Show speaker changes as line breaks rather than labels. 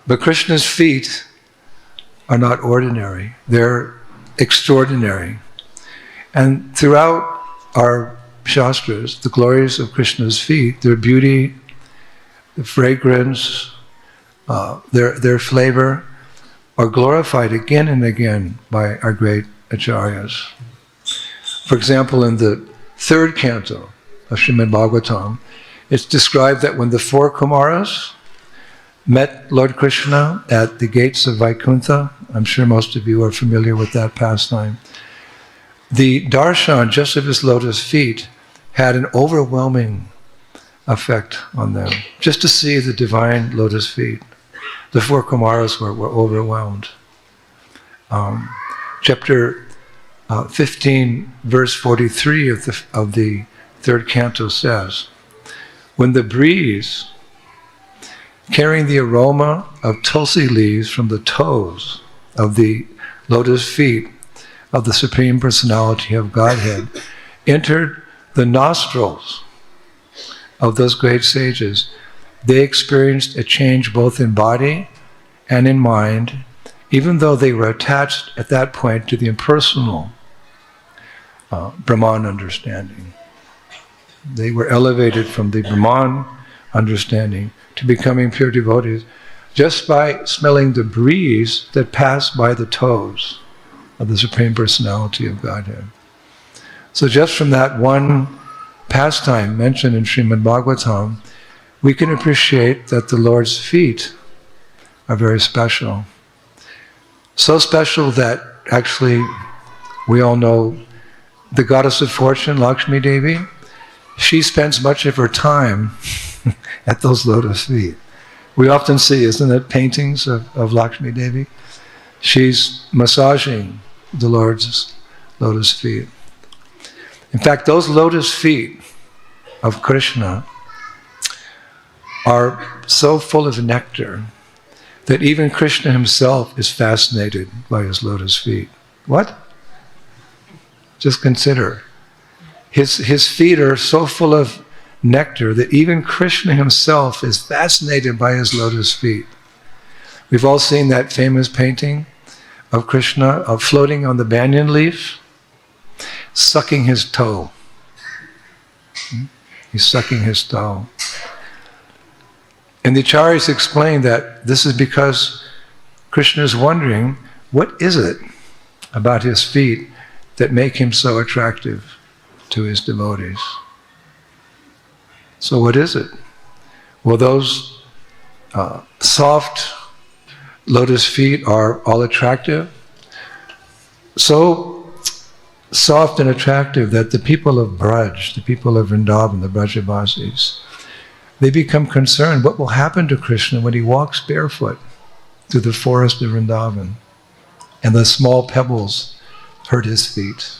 But Krishna's feet are not ordinary. They're extraordinary. And throughout our Shastras, the glories of Krishna's feet, their beauty, the fragrance, their flavor, are glorified again and again by our great acharyas. For example, in the third canto of Srimad Bhagavatam, it's described that when the four Kumaras met Lord Krishna at the gates of Vaikuntha, I'm sure most of you are familiar with that pastime, the darshan just of his lotus feet had an overwhelming effect on them. Just to see the divine lotus feet, the four Kumaras were overwhelmed. Chapter 15, verse 43 of the third canto says, when the breeze, carrying the aroma of tulsi leaves from the toes of the lotus feet of the Supreme Personality of Godhead, entered the nostrils of those great sages, they experienced a change both in body and in mind, even though they were attached at that point to the impersonal Brahman understanding. They were elevated from the Brahman understanding to becoming pure devotees just by smelling the breeze that passed by the toes of the Supreme Personality of Godhead. So just from that one pastime mentioned in Srimad Bhagavatam, we can appreciate that the Lord's feet are very special. So special that actually we all know the goddess of fortune, Lakshmi Devi, she spends much of her time at those lotus feet. We often see, isn't it, paintings of Lakshmi Devi? She's massaging the Lord's lotus feet. In fact, those lotus feet of Krishna are so full of nectar that even Krishna himself is fascinated by his lotus feet. What? Just consider. His feet are so full of nectar that even Krishna himself is fascinated by his lotus feet. We've all seen that famous painting of Krishna floating on the banyan leaf, sucking his toe. He's sucking his toe. And the acharyas explain that this is because Krishna is wondering, what is it about his feet that make him so attractive to his devotees? So what is it? Well, those soft lotus feet are all attractive. So soft and attractive that the people of Braj, the people of Vrindavan, the Brajavasis, they become concerned what will happen to Krishna when he walks barefoot through the forest of Vrindavan and the small pebbles hurt his feet.